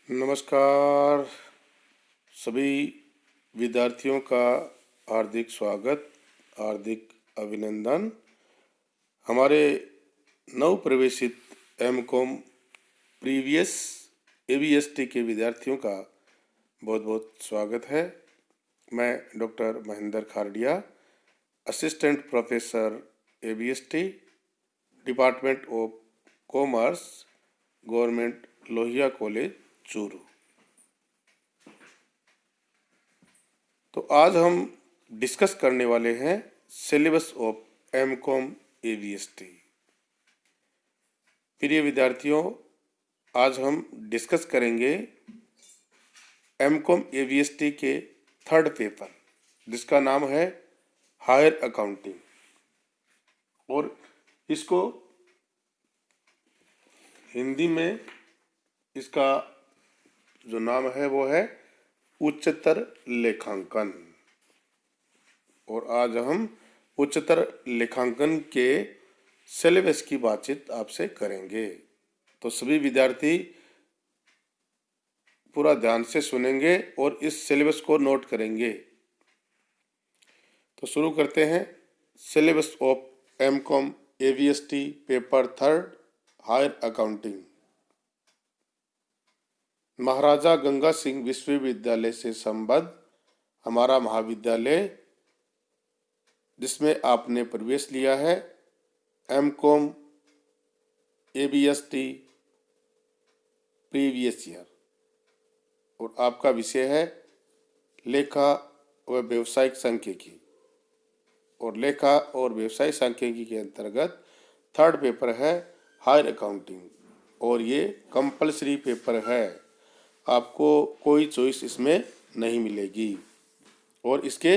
नमस्कार सभी विद्यार्थियों का हार्दिक स्वागत, हार्दिक अभिनंदन। हमारे नव प्रवेशित एमकॉम प्रीवियस एबीएसटी के विद्यार्थियों का बहुत बहुत स्वागत है। मैं doctor Mahendra Khardia, assistant professor ABST, department of commerce, government Lohia college Churu. तो आज हम डिस्कस करने वाले हैं सिलेबस ऑफ एमकॉम एबीएसटी। प्रिय विद्यार्थियों, आज हम डिस्कस करेंगे एमकॉम एबीएसटी के थर्ड पेपर, जिसका नाम है हायर अकाउंटिंग, और इसको हिंदी में इसका जो नाम है वो है उच्चतर लेखांकन। और आज हम उच्चतर लेखांकन के सिलेबस की बातचीत आपसे करेंगे। तो सभी विद्यार्थी पूरा ध्यान से सुनेंगे और इस सिलेबस को नोट करेंगे। तो शुरू करते हैं। Syllabus of MCom ABST paper third, higher accounting. Maharaja Ganga Singh विश्वविद्यालय से संबद्ध हमारा महाविद्यालय, जिसमें आपने प्रवेश लिया है, एमकॉम एबीएसटी प्रीवियस ईयर, और आपका विषय है लेखा व व्यवसायिक सांख्यिकी। और लेखा और व्यवसाय सांख्यिकी के अंतर्गत थर्ड पेपर है हायर अकाउंटिंग, और ये कंपलसरी पेपर है, आपको कोई चॉइस इसमें नहीं मिलेगी। और इसके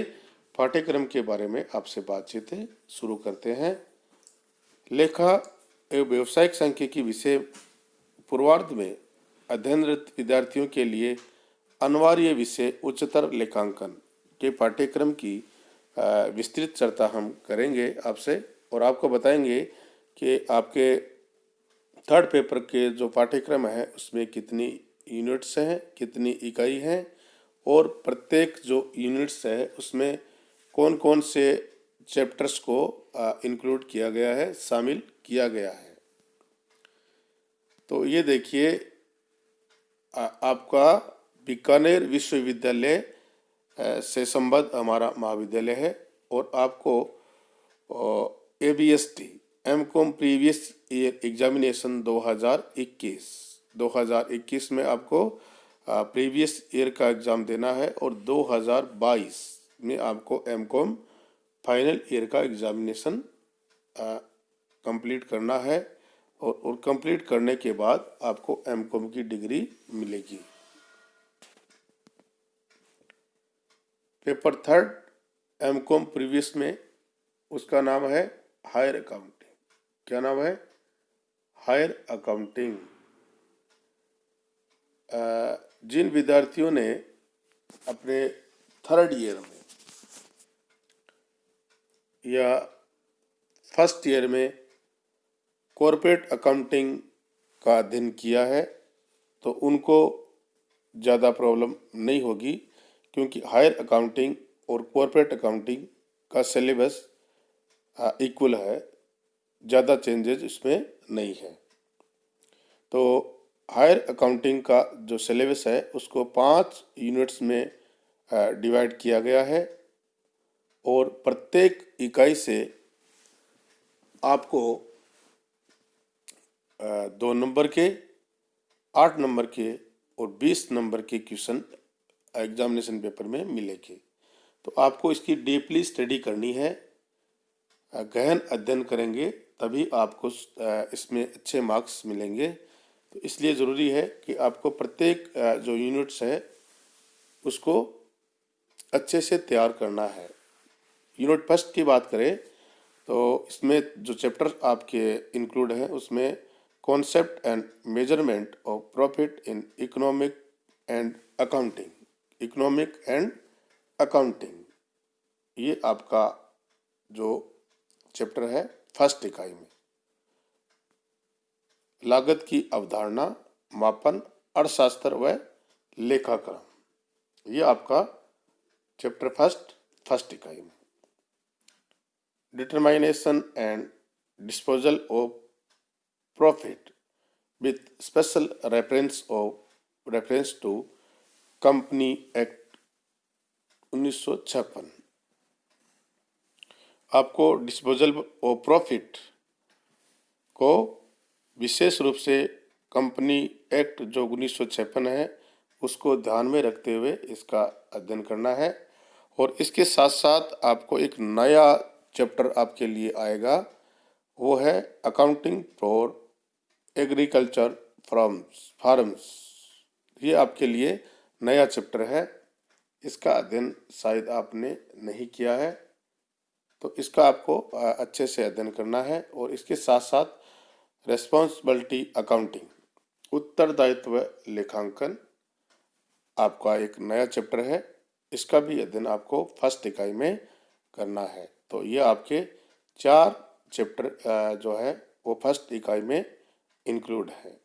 पाठ्यक्रम के बारे में आपसे बातचीत शुरू करते हैं। लेखा एवं व्यवसायिक सांख्यिकी विषय पूर्वार्ध में अध्ययनरत विद्यार्थियों के लिए अनिवार्य विषय उच्चतर लेखांकन के पाठ्यक्रम की विस्तृत चर्चा हम करेंगे आपसे, और आपको बताएंगे कि आपके थर्ड पेपर के जो पाठ्यक्रम है उसमें कितनी यूनिट्स हैं, कितनी इकाई हैं, और प्रत्येक जो यूनिट्स है उसमें कौन कौन से चैप्टर्स को इंक्लूड किया गया है, शामिल किया गया है। तो ये देखिए, आपका बीकानेर विश्वविद्यालय से संबद्ध हमारा महाविद्यालय है, और आपको एबीएसटी एमकॉम प्रीवियस ईयर एग्जामिनेशन 2021 में आपको प्रीवियस ईयर का एग्ज़ाम देना है, और 2022 में आपको एमकॉम फाइनल ईयर का एग्जामिनेशन कंप्लीट करना है, और कंप्लीट करने के बाद आपको एमकॉम की डिग्री मिलेगी। पेपर थर्ड एमकॉम प्रीवियस में उसका नाम है हायर अकाउंटिंग। क्या नाम है? Higher accounting. जिन विद्यार्थियों ने अपने थर्ड ईयर में या फर्स्ट ईयर में कॉर्पोरेट अकाउंटिंग का अध्ययन किया है, तो उनको ज़्यादा प्रॉब्लम नहीं होगी, क्योंकि हायर अकाउंटिंग और कॉर्पोरेट अकाउंटिंग का सिलेबस इक्वल है, ज़्यादा चेंजेस इसमें नहीं है। तो हायर अकाउंटिंग का जो सिलेबस है उसको 5 यूनिट्स में डिवाइड किया गया है, और प्रत्येक इकाई से आपको 2 नंबर के, 8 नंबर के और 20 नंबर के क्वेश्चन एग्जामिनेशन पेपर में मिलेंगे। तो आपको इसकी डीपली स्टडी करनी है, गहन अध्ययन करेंगे तभी आपको इसमें अच्छे मार्क्स मिलेंगे। तो इसलिए ज़रूरी है कि आपको प्रत्येक जो यूनिट्स है उसको अच्छे से तैयार करना है। यूनिट फर्स्ट की बात करें तो इसमें जो चैप्टर आपके इंक्लूड हैं उसमें concept and measurement of profit in economic and accounting, ये आपका जो चैप्टर है फर्स्ट इकाई में। लागत की अवधारणा, मापन, अर्थशास्त्र व लेखाकरण। ये आपका चैप्टर फर्स्ट इकाई में determination and disposal of profit with special reference to company act 1956। आपको डिस्पोजल ऑफ प्रॉफिट को विशेष रूप से कंपनी एक्ट जो 1956 है उसको ध्यान में रखते हुए इसका अध्ययन करना है। और इसके साथ साथ आपको एक नया चैप्टर आपके लिए आएगा, वो है अकाउंटिंग फॉर एग्रीकल्चर फार्म्स। ये आपके लिए नया चैप्टर है, इसका अध्ययन शायद आपने नहीं किया है, तो इसका आपको अच्छे से अध्ययन करना है। और इसके साथ साथ रेस्पॉन्सिबिलिटी अकाउंटिंग, उत्तरदायित्व लेखांकन आपका एक नया चैप्टर है, इसका भी अध्ययन आपको फर्स्ट इकाई में करना है। तो ये आपके 4 चैप्टर जो है वो फर्स्ट इकाई में इंक्लूड है।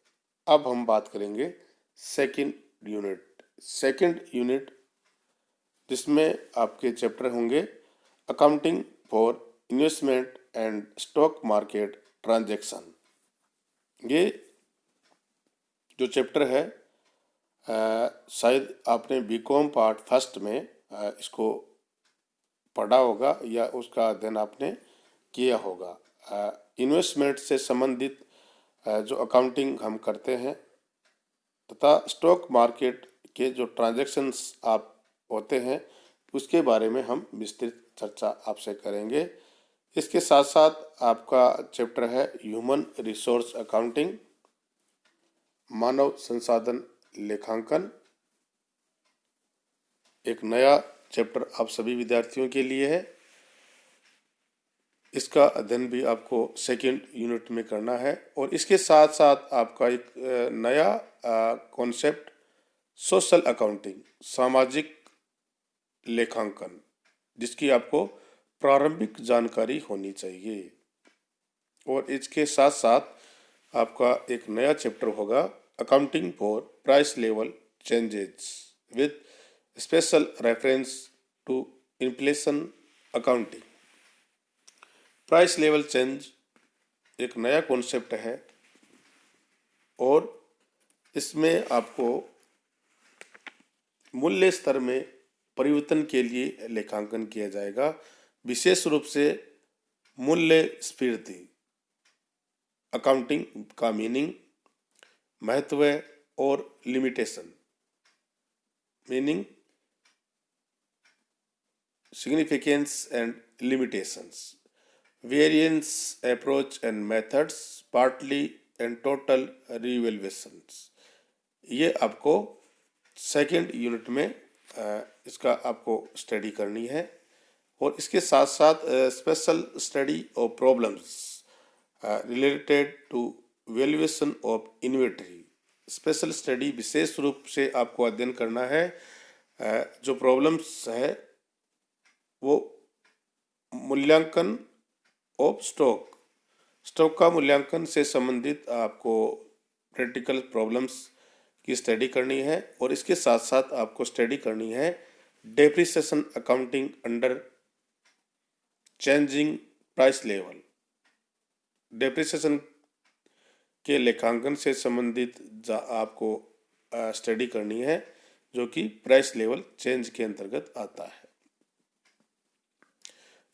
अब हम बात करेंगे सेकंड यूनिट जिसमें आपके चैप्टर होंगे accounting for investment and stock market transaction. ये जो चैप्टर है शायद आपने बीकॉम पार्ट फर्स्ट में इसको पढ़ा होगा या उसका अध्ययन आपने किया होगा। इन्वेस्टमेंट से संबंधित जो अकाउंटिंग हम करते हैं तथा स्टॉक मार्केट के जो ट्रांजैक्शंस आप होते हैं उसके बारे में हम विस्तृत चर्चा आपसे करेंगे। इसके साथ साथ आपका चैप्टर है ह्यूमन रिसोर्स अकाउंटिंग, मानव संसाधन लेखांकन। एक नया चैप्टर आप सभी विद्यार्थियों के लिए है, इसका अध्ययन भी आपको सेकंड यूनिट में करना है। और इसके साथ साथ आपका एक नया कॉन्सेप्ट सोशल अकाउंटिंग, सामाजिक लेखांकन, जिसकी आपको प्रारंभिक जानकारी होनी चाहिए। और इसके साथ साथ आपका एक नया चैप्टर होगा accounting for price level changes with special reference to inflation accounting. Price level change एक नया कॉन्सेप्ट है और इसमें आपको मूल्य स्तर में परिवर्तन के लिए लेखांकन किया जाएगा, विशेष रूप से मूल्य स्फीति अकाउंटिंग का मीनिंग, महत्व और limitation, meaning, significance and limitations, variance approach and methods, partly and total revaluations। ये आपको सेकंड यूनिट में इसका आपको स्टडी करनी है। और इसके साथ साथ special study of problems related to valuation of inventory. Special study विशेष रूप से आपको अध्ययन करना है, जो प्रॉब्लम्स है वो मूल्यांकन ऑफ स्टॉक का मूल्यांकन से संबंधित आपको प्रैक्टिकल प्रॉब्लम्स की स्टडी करनी है। और इसके साथ साथ आपको स्टडी करनी है depreciation accounting under changing price level. Depreciation के लेखांकन से संबंधित आपको स्टडी करनी है, जो कि प्राइस लेवल चेंज के अंतर्गत आता है।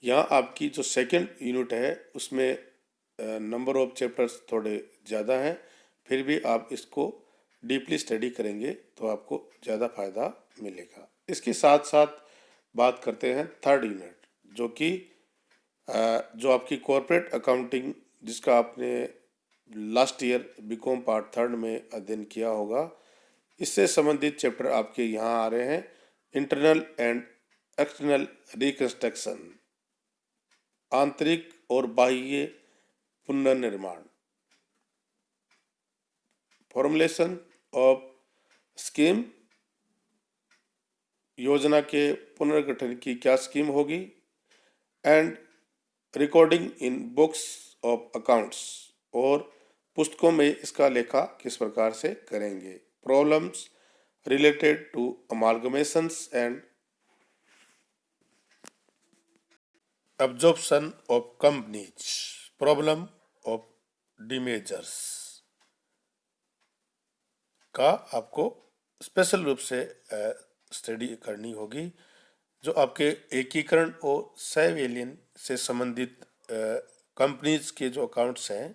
यहाँ आपकी जो सेकंड यूनिट है उसमें नंबर ऑफ चैप्टर्स थोड़े ज़्यादा हैं, फिर भी आप इसको डीपली स्टडी करेंगे तो आपको ज़्यादा फायदा मिलेगा। इसके साथ साथ बात करते हैं थर्ड यूनिट, जो कि जो आपकी कॉर्पोरेट अकाउंटिंग, जिसका आपने last year BCom part third में अध्ययन किया होगा, इससे संबंधित चैप्टर आपके यहाँ आ रहे हैं। इंटरनल एंड एक्सटर्नल रिकंस्ट्रक्शन, आंतरिक और बाह्य पुनर्निर्माण, फॉर्मुलेशन ऑफ स्कीम, योजना के पुनर्गठन की क्या स्कीम होगी, and recording in books of accounts, और पुस्तकों में इसका लेखा किस प्रकार से करेंगे। problems related to amalgamations and absorption of companies, problem of demergers का आपको स्पेशल रूप से स्टडी करनी होगी। जो आपके एकीकरण और सह विलयन से संबंधित कंपनीज के जो अकाउंट्स हैं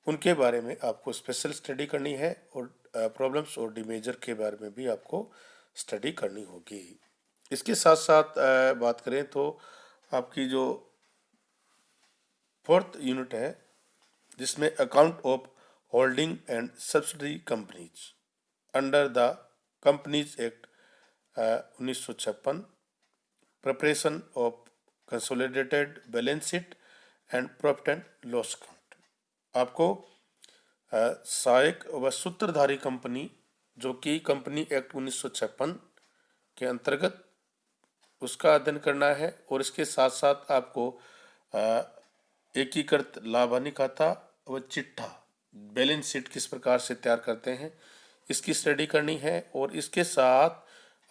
उनके बारे में आपको स्पेशल स्टडी करनी है और प्रॉब्लम्स और डिमेजर के बारे में भी आपको स्टडी करनी होगी। इसके साथ साथ बात करें तो आपकी जो फोर्थ यूनिट है जिसमें account of holding and subsidiary companies under the companies act 1956, preparation of consolidated balance sheet and profit and loss account. आपको सहायक व सूत्रधारी कंपनी जो कि कंपनी एक्ट 1956 के अंतर्गत उसका अध्ययन करना है और इसके साथ साथ आपको एकीकृत लाभ हानि खाता व चिट्ठा बैलेंस शीट किस प्रकार से तैयार करते हैं इसकी स्टडी करनी है। और इसके साथ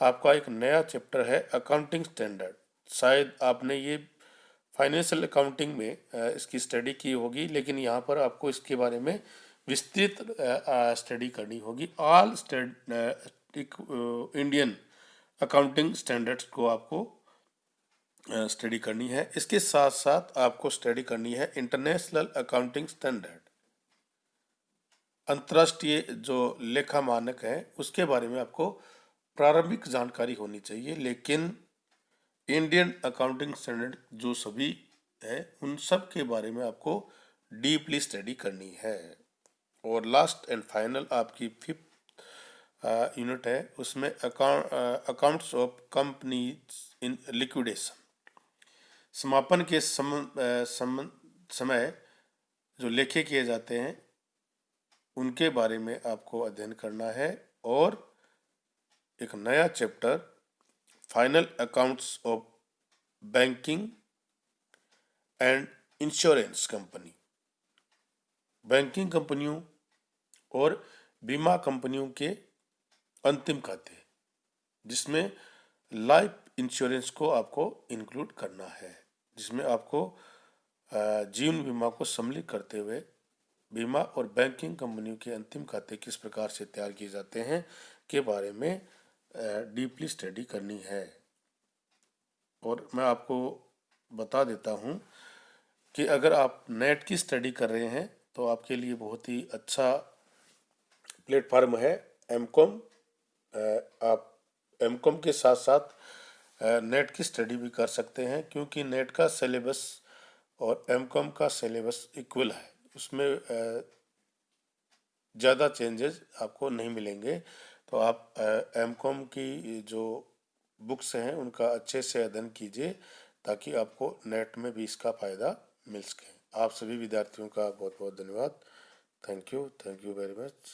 आपका एक नया चैप्टर है अकाउंटिंग स्टैंडर्ड। शायद आपने ये फाइनेंशियल अकाउंटिंग में इसकी स्टडी की होगी, लेकिन यहाँ पर आपको इसके बारे में विस्तृत स्टडी करनी होगी। ऑल इंडियन अकाउंटिंग स्टैंडर्ड्स को आपको स्टडी करनी है। इसके साथ साथ आपको स्टडी करनी है इंटरनेशनल अकाउंटिंग स्टैंडर्ड, अंतर्राष्ट्रीय जो लेखा मानक है उसके बारे में आपको प्रारंभिक जानकारी होनी चाहिए, लेकिन इंडियन अकाउंटिंग स्टैंडर्ड जो सभी है उन सब के बारे में आपको डीपली स्टडी करनी है। और लास्ट एंड फाइनल आपकी फिफ्थ यूनिट है, उसमें accounts of companies in liquidation, समापन के समय जो लेखे किए जाते हैं उनके बारे में आपको अध्ययन करना है। और एक नया chapter final accounts of banking and insurance company, banking कंपनियों और बीमा कंपनियों के अंतिम खाते जिसमें लाइफ इंश्योरेंस को आपको इंक्लूड करना है, जिसमें आपको जीवन बीमा को सम्मिलित करते हुए बीमा और बैंकिंग कंपनियों के अंतिम खाते किस प्रकार से तैयार किए जाते हैं के बारे में डीपली स्टडी करनी है। और मैं आपको बता देता हूँ कि अगर आप नेट की स्टडी कर रहे हैं तो आपके लिए बहुत ही अच्छा प्लेटफार्म है एमकॉम। आप एमकॉम के साथ साथ नेट की स्टडी भी कर सकते हैं, क्योंकि नेट का सिलेबस और एमकॉम का सिलेबस इक्वल है, उसमें ज़्यादा चेंजेस आपको नहीं मिलेंगे। तो आप एमकॉम की जो बुक्स हैं उनका अच्छे से अध्ययन कीजिए ताकि आपको नेट में भी इसका फ़ायदा मिल सके। आप सभी विद्यार्थियों का बहुत बहुत धन्यवाद। Thank you very much.